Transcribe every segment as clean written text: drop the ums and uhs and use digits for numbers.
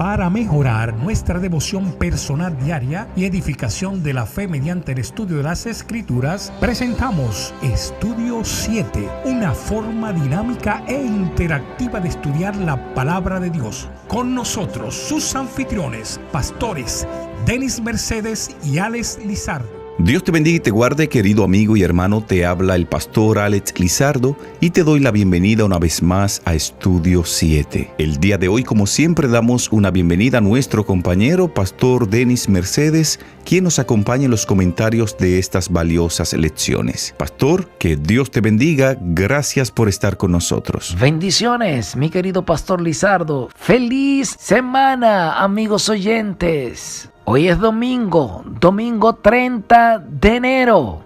Para mejorar nuestra devoción personal diaria y edificación de la fe mediante el estudio de las Escrituras, presentamos Estudio 7, una forma dinámica e interactiva de estudiar la Palabra de Dios. Con nosotros, sus anfitriones, pastores Denis Mercedes y Alex Lizardo. Dios te bendiga y te guarde, querido amigo y hermano. Te habla el pastor Alex Lizardo y te doy la bienvenida una vez más a Estudio 7. El día de hoy, como siempre, damos una bienvenida a nuestro compañero, pastor Denis Mercedes, quien nos acompaña en los comentarios de estas valiosas lecciones. Pastor, que Dios te bendiga. Gracias por estar con nosotros. Bendiciones, mi querido pastor Lizardo. ¡Feliz semana, amigos oyentes! Hoy es domingo 30 de enero.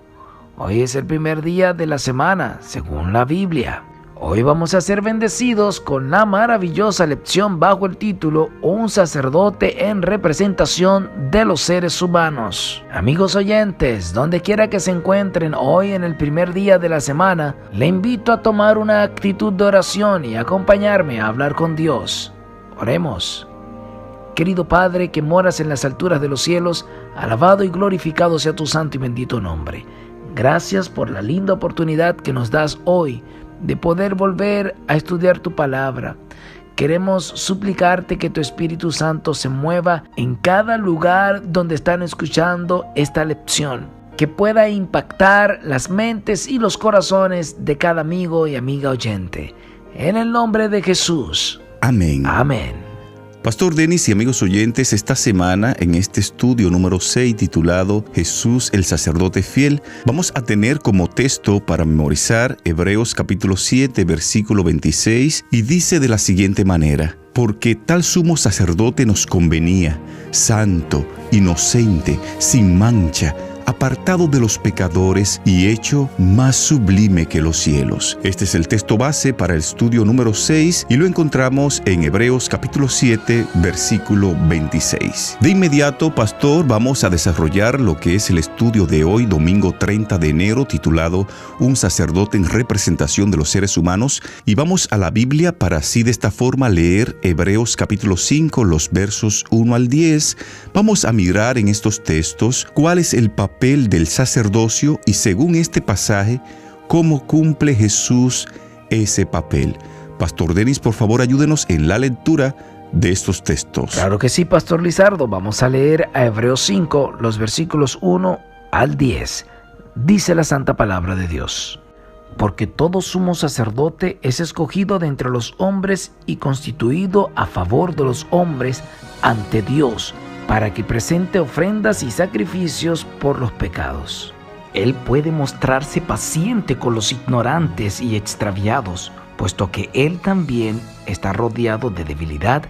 Hoy es el primer día de la semana, según la Biblia. Hoy vamos a ser bendecidos con la maravillosa lección bajo el título Un sacerdote en representación de los seres humanos. Amigos oyentes, donde quiera que se encuentren hoy en el primer día de la semana, le invito a tomar una actitud de oración y acompañarme a hablar con Dios. Oremos. Querido Padre que moras en las alturas de los cielos, alabado y glorificado sea tu santo y bendito nombre. Gracias por la linda oportunidad que nos das hoy de poder volver a estudiar tu palabra. Queremos suplicarte que tu Espíritu Santo se mueva en cada lugar donde están escuchando esta lección, que pueda impactar las mentes y los corazones de cada amigo y amiga oyente. En el nombre de Jesús. Amén. Amén. Pastor Denis y amigos oyentes, esta semana en este estudio número 6 titulado Jesús el sacerdote fiel, vamos a tener como texto para memorizar Hebreos capítulo 7 versículo 26 y dice de la siguiente manera: porque tal sumo sacerdote nos convenía, santo, inocente, sin mancha, apartado de los pecadores y hecho más sublime que los cielos. Este es el texto base para el estudio número 6 y lo encontramos en Hebreos capítulo 7, versículo 26. De inmediato, pastor, vamos a desarrollar lo que es el estudio de hoy, domingo 30 de enero, titulado Un sacerdote en representación de los seres humanos, y vamos a la Biblia para así de esta forma leer Hebreos capítulo 5, los versos 1 al 10. Vamos a mirar en estos textos cuál es el papel del sacerdocio y, según este pasaje, cómo cumple Jesús ese papel. Pastor Denis, por favor, ayúdenos en la lectura de estos textos. Claro que sí, pastor Lizardo. Vamos a leer a Hebreos 5, los versículos 1 al 10. Dice la santa palabra de Dios: porque todo sumo sacerdote es escogido de entre los hombres y constituido a favor de los hombres ante Dios, para que presente ofrendas y sacrificios por los pecados. Él puede mostrarse paciente con los ignorantes y extraviados, puesto que Él también está rodeado de debilidad,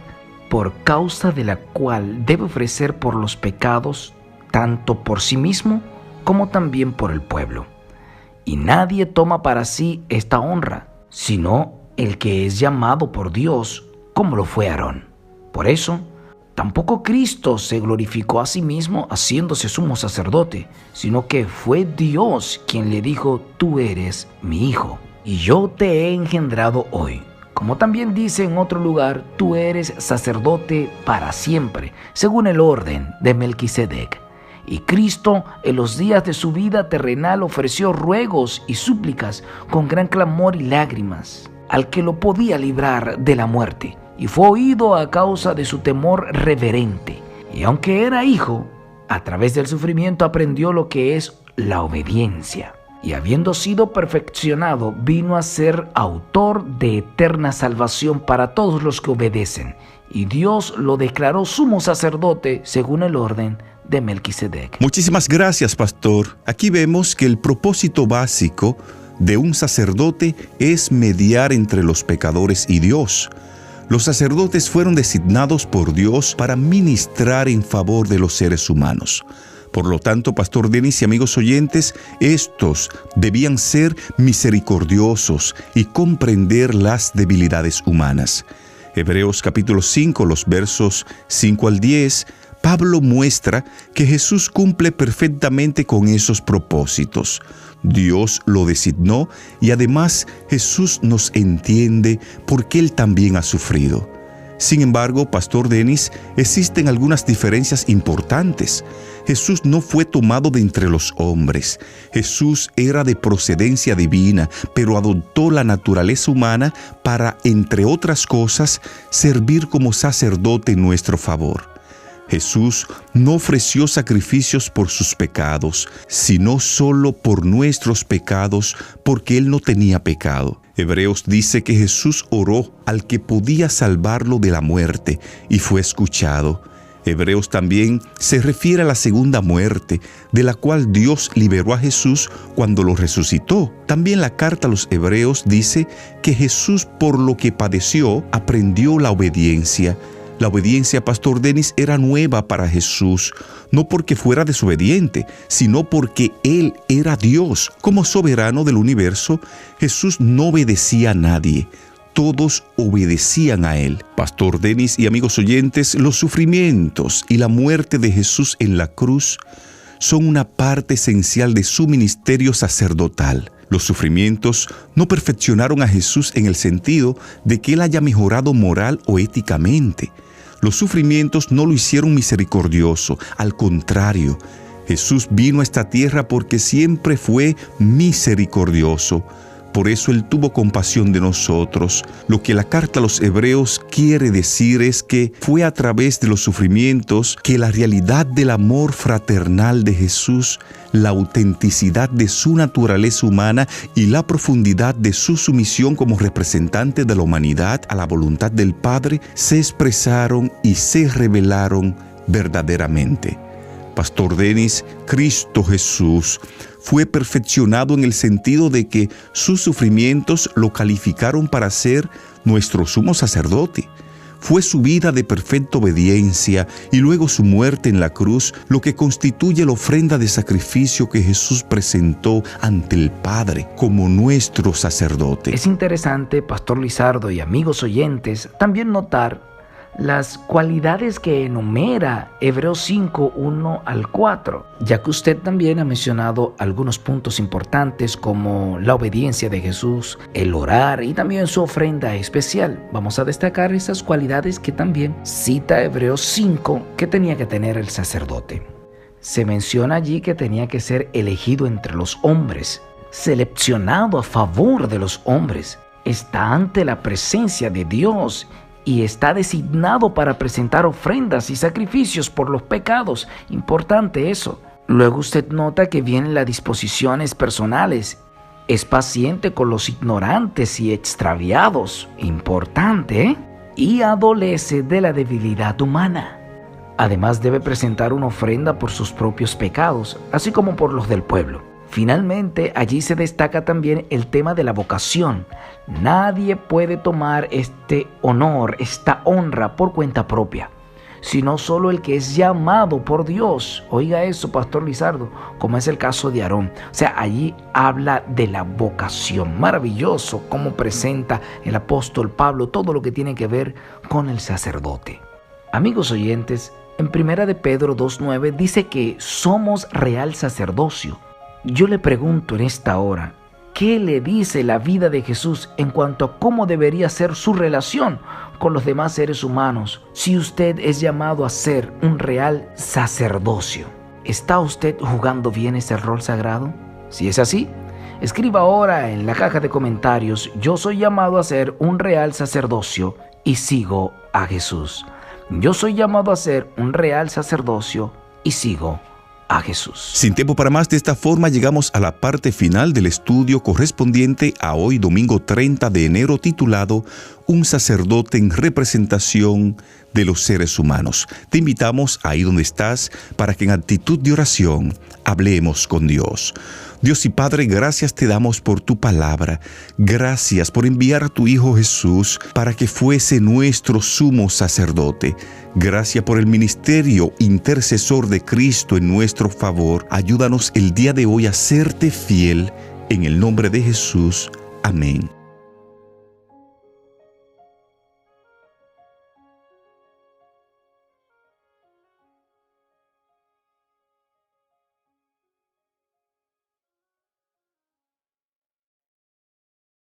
por causa de la cual debe ofrecer por los pecados, tanto por sí mismo como también por el pueblo. Y nadie toma para sí esta honra, sino el que es llamado por Dios, como lo fue Aarón. Por eso, tampoco Cristo se glorificó a sí mismo haciéndose sumo sacerdote, sino que fue Dios quien le dijo: tú eres mi hijo, y yo te he engendrado hoy. Como también dice en otro lugar: tú eres sacerdote para siempre, según el orden de Melquisedec. Y Cristo, en los días de su vida terrenal, ofreció ruegos y súplicas con gran clamor y lágrimas al que lo podía librar de la muerte, y fue oído a causa de su temor reverente. Y aunque era hijo, a través del sufrimiento aprendió lo que es la obediencia. Y habiendo sido perfeccionado, vino a ser autor de eterna salvación para todos los que obedecen. Y Dios lo declaró sumo sacerdote según el orden de Melquisedec. Muchísimas gracias, pastor. Aquí vemos que el propósito básico de un sacerdote es mediar entre los pecadores y Dios. Los sacerdotes fueron designados por Dios para ministrar en favor de los seres humanos. Por lo tanto, pastor Denis y amigos oyentes, estos debían ser misericordiosos y comprender las debilidades humanas. Hebreos capítulo 5, los versos 5 al 10, Pablo muestra que Jesús cumple perfectamente con esos propósitos. Dios lo designó y además Jesús nos entiende porque Él también ha sufrido. Sin embargo, Pastor Denis, existen algunas diferencias importantes. Jesús no fue tomado de entre los hombres. Jesús era de procedencia divina, pero adoptó la naturaleza humana para, entre otras cosas, servir como sacerdote en nuestro favor. Jesús no ofreció sacrificios por sus pecados, sino solo por nuestros pecados, porque Él no tenía pecado. Hebreos dice que Jesús oró al que podía salvarlo de la muerte y fue escuchado. Hebreos también se refiere a la segunda muerte, de la cual Dios liberó a Jesús cuando lo resucitó. También la carta a los Hebreos dice que Jesús, por lo que padeció, aprendió la obediencia. La obediencia, Pastor Denis, era nueva para Jesús, no porque fuera desobediente, sino porque Él era Dios. Como soberano del universo, Jesús no obedecía a nadie. Todos obedecían a Él. Pastor Denis y amigos oyentes, los sufrimientos y la muerte de Jesús en la cruz son una parte esencial de su ministerio sacerdotal. Los sufrimientos no perfeccionaron a Jesús en el sentido de que Él haya mejorado moral o éticamente. Los sufrimientos no lo hicieron misericordioso, al contrario, Jesús vino a esta tierra porque siempre fue misericordioso. Por eso Él tuvo compasión de nosotros. Lo que la carta a los Hebreos quiere decir es que fue a través de los sufrimientos que la realidad del amor fraternal de Jesús, la autenticidad de su naturaleza humana y la profundidad de su sumisión como representante de la humanidad a la voluntad del Padre se expresaron y se revelaron verdaderamente. Pastor Denis, Cristo Jesús fue perfeccionado en el sentido de que sus sufrimientos lo calificaron para ser nuestro sumo sacerdote. Fue su vida de perfecta obediencia y luego su muerte en la cruz lo que constituye la ofrenda de sacrificio que Jesús presentó ante el Padre como nuestro sacerdote. Es interesante, Pastor Lizardo y amigos oyentes, también notar las cualidades que enumera Hebreos 5, 1 al 4, ya que usted también ha mencionado algunos puntos importantes como la obediencia de Jesús, el orar y también su ofrenda especial. Vamos a destacar esas cualidades que también cita Hebreos 5 que tenía que tener el sacerdote. Se menciona allí que tenía que ser elegido entre los hombres, seleccionado a favor de los hombres, está ante la presencia de Dios y está designado para presentar ofrendas y sacrificios por los pecados. Importante eso. Luego usted nota que vienen las disposiciones personales. Es paciente con los ignorantes y extraviados. Importante, ¿eh? Y adolece de la debilidad humana. Además debe presentar una ofrenda por sus propios pecados, así como por los del pueblo. Finalmente, allí se destaca también el tema de la vocación. Nadie puede tomar este honor, esta honra por cuenta propia, sino solo el que es llamado por Dios. Oiga eso, Pastor Lizardo, como es el caso de Aarón. O sea, allí habla de la vocación. Maravilloso cómo presenta el apóstol Pablo todo lo que tiene que ver con el sacerdote. Amigos oyentes, en 1 de Pedro 2:9 dice que somos real sacerdocio. Yo le pregunto en esta hora, ¿qué le dice la vida de Jesús en cuanto a cómo debería ser su relación con los demás seres humanos si usted es llamado a ser un real sacerdocio? ¿Está usted jugando bien ese rol sagrado? Si es así, escriba ahora en la caja de comentarios: yo soy llamado a ser un real sacerdocio y sigo a Jesús. Yo soy llamado a ser un real sacerdocio y sigo a Jesús. Sin tiempo para más, de esta forma llegamos a la parte final del estudio correspondiente a hoy, domingo 30 de enero, titulado Un sacerdote en representación de los seres humanos. Te invitamos ahí donde estás para que en actitud de oración hablemos con Dios. Dios y Padre, gracias te damos por tu palabra. Gracias por enviar a tu Hijo Jesús para que fuese nuestro sumo sacerdote. Gracias por el ministerio intercesor de Cristo en nuestro favor. Ayúdanos el día de hoy a serte fiel. En el nombre de Jesús. Amén